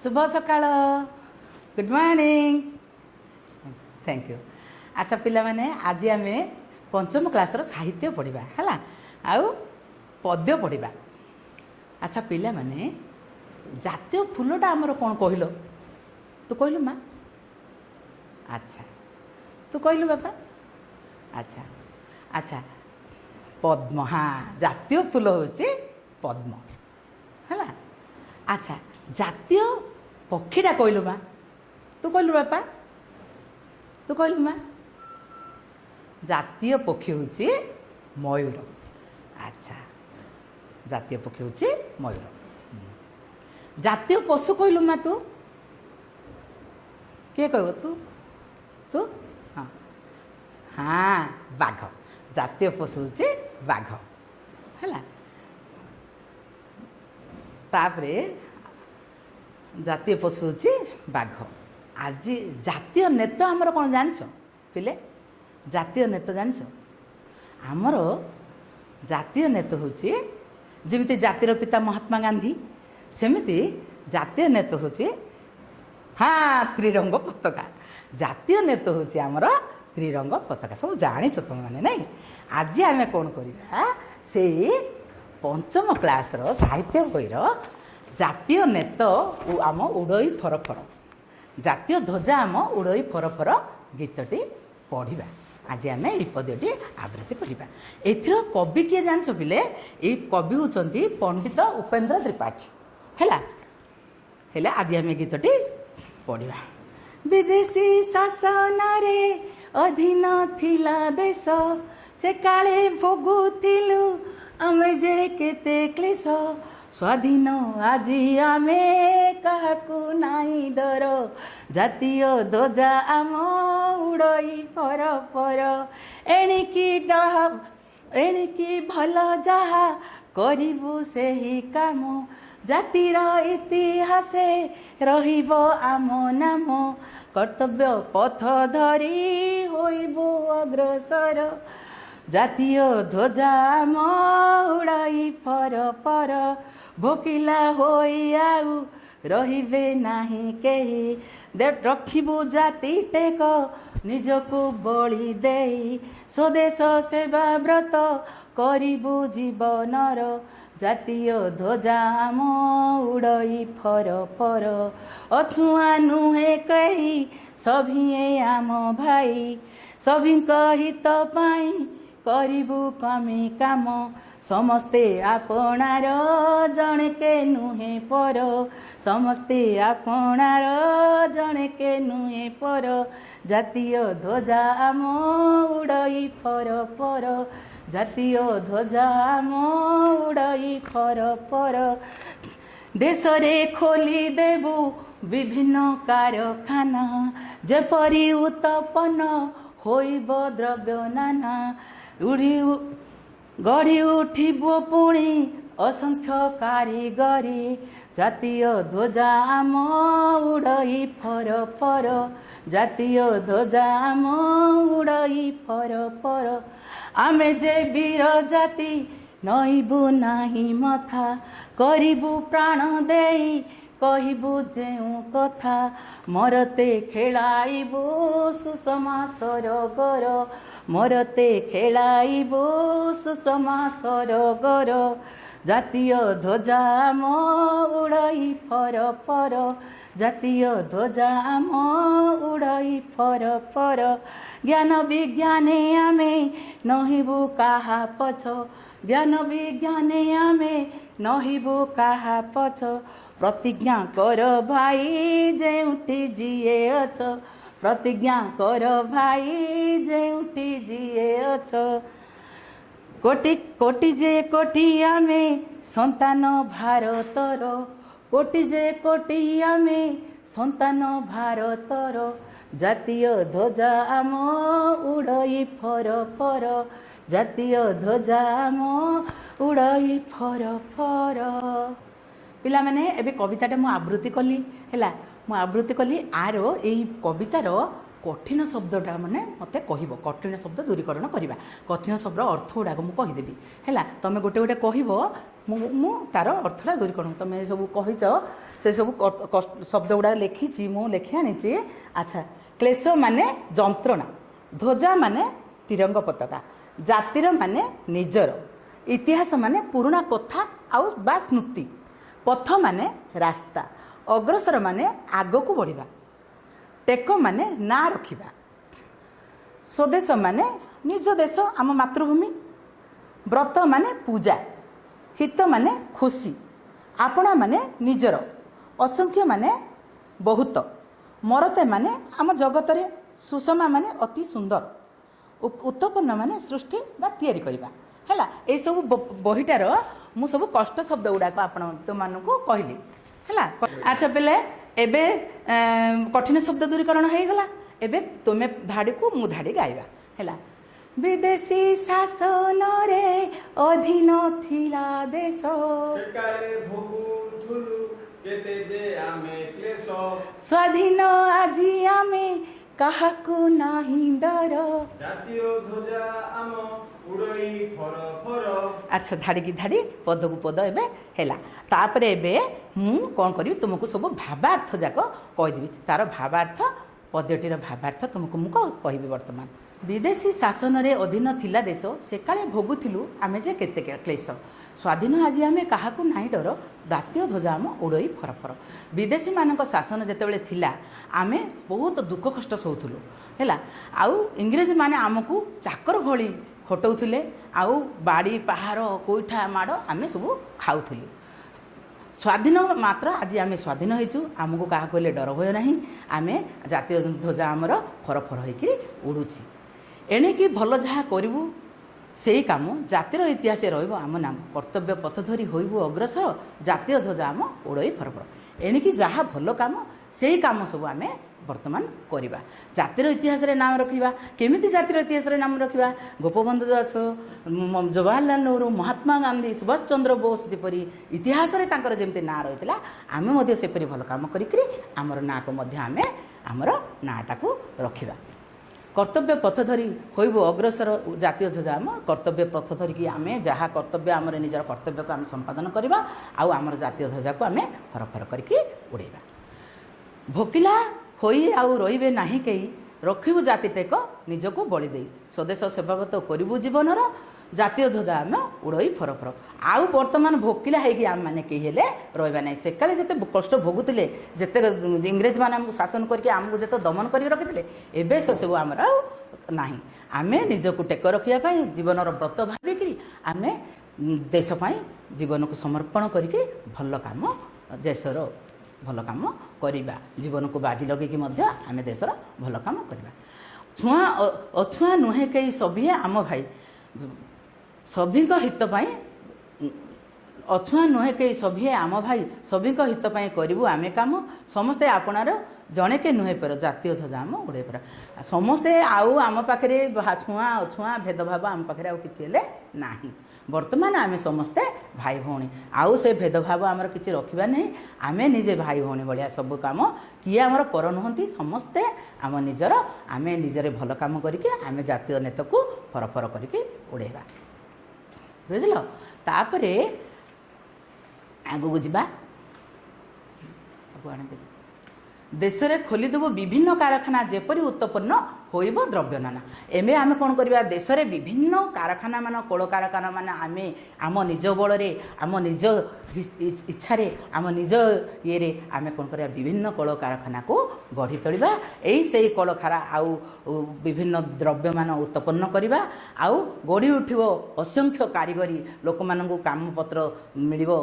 शुभ सकाळ good morning thank you. अच्छा पिला माने आज आम पंचम क्लास साहित्य पढ़ा है आउ पद्य पढ़ा। अच्छा पिला माने जातीय फूलटा आमर कौन कहल तू कहलु माँ? अच्छा तू कहलु बापा? अच्छा अच्छा पद्म। हाँ जातीय फूल हूँ पद्म है। अच्छा जातीय पक्षीटा कहलु माँ? तू कहलु बापा? तू कहलु माँ? जातीय पक्षी हूँ मयूर। अच्छा जातीय पक्षी हूँ मयूर। जातीय पशु कहलु माँ? तू किए कह तू? तू हाँ हाँ बाघ। जातीय पशु हूँ बाघ है। तापरे जातीय पशु हूँ बाघ। आज जातीय नेता आमर कौन जान पिले? जातीय नेता जान आमर जातीय नेता हूँ जमी जातिर पिता महात्मा गांधी सेमिति जातीय नेता हूँ हाँ त्रिरंग पताका। जातीय नेता हूँ आमर त्रिरंग पताका। सब जानी तुम मैंने नहीं। आज आम कौन करवा से पंचम क्लास साहित्य बईर जातीय नेता आम उड़ई फरफर जातीय ध्वजा आम उड़ई फरफर गीतटी पढ़ा। आज आम ये पद्यटी आवृत्ति करवा। एथर कवि किए जान पिले? ये कवि होती पंडित उपेन्द्र त्रिपाठी है। आज आम गीतटी पढ़ा। विदेशी शासन रे अधीन थिला देश से काले भोगुथिलु आमे जे केते क्लेश स्वाधीन आजी आमे काहाकू नाई डर जातीय ध्वजा आम उड़ई फर फर एणिकी भल जहा करिबु सेही काम जातिर इतिहासे रहिब आम नाम कर्तव्य पथ धरी होइबु अग्रसर जातीय ध्वजा आम उड़ई फर फर भोकिला होई आउ रहिबे नाही केही रखिबु जाति टेक निजकु बळी देई स्वदेश सेवा व्रत करिबु जीवनर जातीय ध्वजा आम उड़ई फर फर अछुआ नुहे कही सभिए आम भाई सभिंक हित पाई करिबु कमी काम समस्ते आपणार जणे के नुहे पर समस्ते आपणार जणे के नुहे पर जातीय ध्वजा आम उड़ई फर फर जातीय ध्वजा आम उड़ई फर फर देश रे खोली देबु विभिन्न कारखाना जेपरी उत्पन्न होइब द्रव्य नाना गढ़ी उठिबो पुणी असंख्य कारीगरी जातीय ध्वजा आम उड़ई फर फर जातीय ध्वजा आम उड़ई फर फर आमे जे वीर जाति नईबु नाही मथा करिबु प्राण देई कहिबु जेउ कथा मरते खेलाइबु सुषमा सरगर मरते खेलाइबु सुषमा सरगर जातीय ध्वजा आम उड़ई फर फर जातीय ध्वजा आम उड़ई फर फर ज्ञान विज्ञाने आमे नहिबु काहा पछ ज्ञान विज्ञाने आमे नहिबु काहा पछ प्रतिज्ञा कर भाई जेउठी जीए अछ प्रतिज्ञा कर भाई जेउठी जीए अछ कोटि कोटि जे कोटि आमे संतान भारतर कोटि जे कोटि आमे संतान भारतर जातीय ध्वजा आम उड़ई फर फर जातीय ध्वजा आम उड़ई फर फर। पिला माने एबे कविताटा मु आवृत्ति कली हैला मु आवृत्ति कली आरो एई कवितार कठिन शब्दटा माने मते कहब कठिन शब्द दूरीकरण करवा कठिन शब्द अर्थ गुड़ाक मुझे कहीदेवी है तुम गोटे गोटे कह तार अर्थटा दूरीकरण तुम सब कहीच से सब शब्द गुड़ा लिखी मु लिखि आनी। अच्छा क्लेश माने जंत्रणा ध्वजा माने तिरंग पताका जातिर माने निजर इतिहास माने पुराणा कथा आउ बा स्मृति पथ माने रास्ता अग्रसर माने आगक बढ़िबा टेक माने ना रखिबा स्वदेश माने निज देश आम मातृभूमि व्रत माने पूजा हित माने खुशी आपणा माने निजर असंख्य माने बहुत मरते माने आम जगत रे सुषमा माने अति सुंदर उत्पन्न माने सृष्टि बा तैयारी करबा हैला ए सब बहिटार मु सब कष्ट शब्द गुडा आपण तुमको कहली हैला। अच्छा पिले एबे कठिन शब्द दूरीकरण हो गला एबे तुमे धाड़ी को मु धाड़ी गाइबा हैला। विदेशी शासन रे अधीन थिला देश सेकाले भोगुथुलु केते जे आमे क्लेश स्वाधीन आजी आमे काहाकू नाही डर जातीय ध्वजा आम उड़ई फर फर। अच्छा धाड़ी की धाड़ी पद को पद एबे हैला तापरे एबे मु कोन करी तुमको सब भावार्थ जाक कहिदेबी तार भावार्थ पद्यटीर भावार्थ तुमको मु कहबी। वर्तमान विदेशी शासन रे अधीन थिला देश सेकाले भोगुथिलु आमे जे केते क्लेश स्वाधीन आज आमे काहाकू नाही डर जातीय ध्वजा आम उड़ई फरफर। विदेशी मानक शासन जेतेबेले थिला आमे बहुत दुख कष्ट सहउथुलु हैला आउ इंग्रेज माने आमको चाकर भली खटौथिले आउ बाड़ी पहाड़ कोइठा माड़ आमे सब खाउथिलु स्वाधीन मात्र आज आमे स्वाधीन होइछु आमको काहा कहले डर भय नाही आमे जातीय ध्वजा आमर फरफर होइकि उड़ुछि एणिकी भल जहा करिवु सेही काम जातिर इतिहास रहिबो आम नाम कर्तव्य पथ धरी होइबु अग्रसर जातीय ध्वजा आम उड़ई फरफर एणिकी जहा भल काम सेही काम सब आमे वर्तमान करवा जातिर इतिहास रे नाम रखिबा केमिति जातिर इतिहास रे नाम रखिबा गोपबंधु दास जवाहरलाल नेहरू महात्मा गांधी सुभाष चंद्र बोस जेपरी इतिहास रे तांकर जेमते ना रहितला आमे मध्ये सेपरी भल काम करिकरी आमर ना को मध्ये आमे आमर नाटा को रखिबा कर्तव्य पथ धरी होइबो अग्रसर जातीय ध्वजा आम कर्तव्य पथ धरिकी आमे जहाँ कर्तव्य आमर निजर कर्तव्य को आम संपादन करवा आउ आमर जातीय ध्वजा को आमे फरफर करिकी उड़ेबा भोकिला होई आउ रहिबे नाही केई रखिबु जाति टेक निजको बळी देई स्वदेश सेवावत करिबु जीवनर जातीय ध्वजा आम उड़ई फरफर आउ वर्तमान भोकिला हेगी आम माने केही हेले रहबा नै सेकाले जते कष्ट भोगुतिले जते इंग्रेज माने हमकु शासन करके हमकु जते दमन करि रखितिले एबे से सब हमर नाही आमे निजको टेक रखिया पई जीवनर व्रत भाबिकरी आमे देश पई जीवन को समर्पण करके भल काम देशर भल काम करवा जीवन को बाजी लगे कि मध्य आमे देशर भल काम करवा छुआ अछुआ नुहे कई सभी आम भाई सभी हित पाई अछुआ नुहे कई सभी आम भाई सभी हित पाई करिवु आमे काम समस्ते आपणार जणे के नुहे पर जातीय ध्वजा आम उड़े पर समस्ते आउ आम पाखरे छुआ अछुआ भेदभाव आम पाखरे आउ किछि हेले नाही वर्तमान आमे समस्ते भाई भौणी आउ से भेदभाव आमर किछि रखिबा नहीं आमे निजे भाई भौणी भलिया सब काम किए आमर पर नुहंती समस्ते आम निजर आमे निजरे भल काम करिके आमे जातीय नेता को फरफर करिके उड़ेबा बुझल तापरे आगु बुझबा देश रे खोली देबो विभिन्न कारखाना जेपरि उत्पन्न होइबो द्रव्य नाना एमे आमे कोन करबा देश रे विभिन्न कारखाना मान कोल कारखाना मान आमे आम निज बल रे आम निज इच्छा रे आम निज ये रे आमे कोन करबा विभिन्न कोल कारखाना को गढ़ी तोलिबा एई सेई कोल खारा आउ विभिन्न द्रव्य मान उत्पन्न करबा आउ गढ़ी उठिबो असंख्य कारीगरी लोक माननकु काम पत्र मिलिबो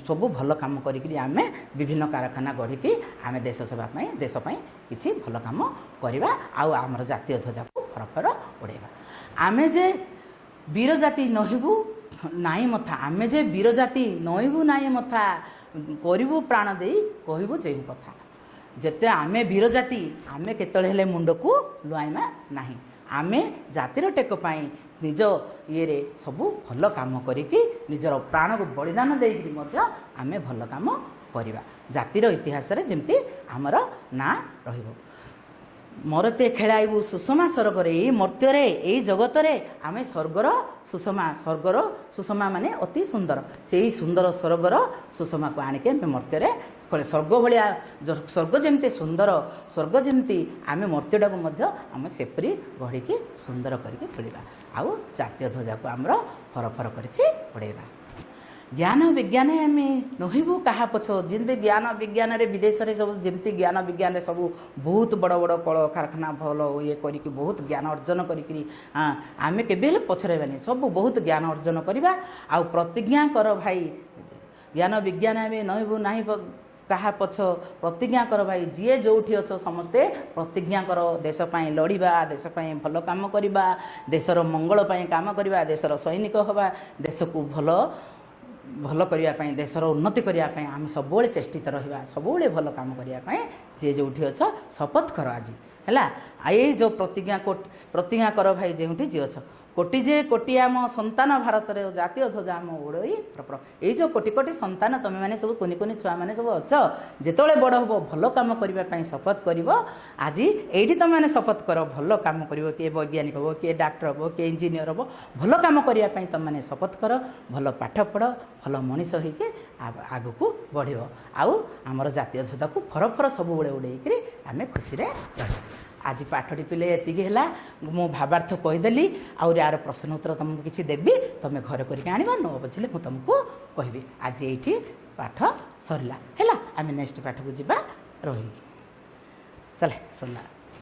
सब भल काम करिकरी आमे विभिन्न कारखाना गढ़ी आमे देश सेवा पई देश पई किछि भल काम करबा आउ आमर जातीय ध्वजा को फरफर उड़ेबा आमे जे वीर जाति नहिबु नाई मथा आमे जे वीर जाति नहिबु नाई मथा करिबु प्राण देई कहिबु जेबु कथा जेते आमे वीर जाति आमे केतळे हेले मुंड को लुआइमा नाही आमे जातिर टेक पाई निज ये रे सबु भल काम करिकि निजर प्राण को बलिदान देइकि मध्य आमे भल काम करिबा जातिर इतिहास रे जेमति हमर ना रहिबो ମରତେ ଖେଳାଇବୁ ସୁଷମା ସ୍ୱର୍ଗରେ ଏଇ ମର୍ତ୍ତ୍ୟରେ ଏଇ ଜଗତରେ ଆମେ ସ୍ୱର୍ଗର ସୁଷମା ସ୍ୱର୍ଗର ସୁଷମା ମାନେ ଅତି ସୁନ୍ଦର ସେଇ ସୁନ୍ଦର ସ୍ୱର୍ଗର ସୁଷମାକୁ ଆଣିକି ଆମେ ମର୍ତ୍ତ୍ୟରେ କଲେ ସ୍ୱର୍ଗ ଭଳିଆ ସ୍ୱର୍ଗ ଯେମିତି ସୁନ୍ଦର ସ୍ୱର୍ଗ ଯେମିତି ଆମେ ମର୍ତ୍ତ୍ୟଟାକୁ ମଧ୍ୟ ଆମେ ସେପରି ଗଢ଼ିକି ସୁନ୍ଦର କରିକି ତୋଳିବା ଆଉ ଜାତୀୟ ଧ୍ୱଜାକୁ ଆମର ଫରଫର କରିକି ଉଡ଼େଇବା। ଜ୍ଞାନ ବିଜ୍ଞାନ ଆମେ ନହିବୁ କାହା ପଛ ଯେମିତି ଜ୍ଞାନ ବିଜ୍ଞାନରେ ବିଦେଶରେ ସବୁ ଯେମିତି ଜ୍ଞାନ ବିଜ୍ଞାନରେ ସବୁ ବହୁତ ବଡ଼ ବଡ଼ କଳକାରଖାନା ଭଲ ଇଏ କରିକି ବହୁତ ଜ୍ଞାନ ଅର୍ଜନ କରିକିରି ଆମେ କେବେ ହେଲେ ପଛରେଇବାନି ସବୁ ବହୁତ ଜ୍ଞାନ ଅର୍ଜନ କରିବା ଆଉ ପ୍ରତିଜ୍ଞା କର ଭାଇ ଜ୍ଞାନ ବିଜ୍ଞାନ ଆମେ ନହିବୁ ନାହିଁ କାହା ପଛ ପ୍ରତିଜ୍ଞା କର ଭାଇ ଯିଏ ଯେଉଁଠି ଅଛ ସମସ୍ତେ ପ୍ରତିଜ୍ଞା କର ଦେଶ ପାଇଁ ଲଢ଼ିବା ଦେଶ ପାଇଁ ଭଲ କାମ କରିବା ଦେଶର ମଙ୍ଗଳ ପାଇଁ କାମ କରିବା ଦେଶର ସୈନିକ ହେବା ଦେଶକୁ ଭଲ କରିବା ପାଇଁ ଦେଶର ଉନ୍ନତି କରିବା ପାଇଁ ଆମେ ସବୁବେଳେ ଚେଷ୍ଟିତ ରହିବା ସବୁବେଳେ ଭଲ କାମ କରିବା ପାଇଁ ଯିଏ ଯେଉଁଠି ଅଛ ଶପଥ କର ଆଜି ହେଲା। ଏଇ ଯେଉଁ ପ୍ରତିଜ୍ଞା କର ଭାଇ ଯେଉଁଠି ଯିଏ ଅଛ କୋଟି ଯେ କୋଟି ଆମ ସନ୍ତାନ ଭାରତରେ ଜାତୀୟ ଧ୍ୱଜା ଆମ ଉଡ଼େଇ ଏଇ ଯେଉଁ କୋଟି କୋଟି ସନ୍ତାନ ତୁମେମାନେ ସବୁ କୁନି କୁନି ଛୁଆମାନେ ସବୁ ଅଛ ଯେତେବେଳେ ବଡ଼ ହେବ ଭଲ କାମ କରିବା ପାଇଁ ଶପଥ କରିବ ଆଜି ଏଇଠି ତୁମେମାନେ ଶପଥ କର ଭଲ କାମ କରିବ କିଏ ବୈଜ୍ଞାନିକ ହେବ କିଏ ଡାକ୍ତର ହେବ କିଏ ଇଞ୍ଜିନିୟର ହେବ ଭଲ କାମ କରିବା ପାଇଁ ତୁମେମାନେ ଶପଥ କର ଭଲ ପାଠ ପଢ଼ ଭଲ ମଣିଷ ହେଇକି ଆଗକୁ ବଢ଼ିବ ଆଉ ଆମର ଜାତୀୟ ଧ୍ୱଜାକୁ ଫରଫର ସବୁବେଳେ ଉଡ଼େଇକିରି ଆମେ ଖୁସିରେ ରହିବା। ଆଜି ପାଠଟି ପିଲେ ଏତିକି ହେଲା ମୁଁ ଭାବାର୍ଥ କହିଦେଲି ଆହୁରି ଆର ପ୍ରଶ୍ନ ଉତ୍ତର ତୁମକୁ କିଛି ଦେବି ତୁମେ ଘରେ କରିକି ଆଣିବ ନ ବୁଝିଲେ ମୁଁ ତୁମକୁ କହିବି। ଆଜି ଏଇଠି ପାଠ ସରିଲା ହେଲା ଆମେ ନେକ୍ସଟ ପାଠକୁ ଯିବା ରହିଲି ଚାଲେ ସରିଲା।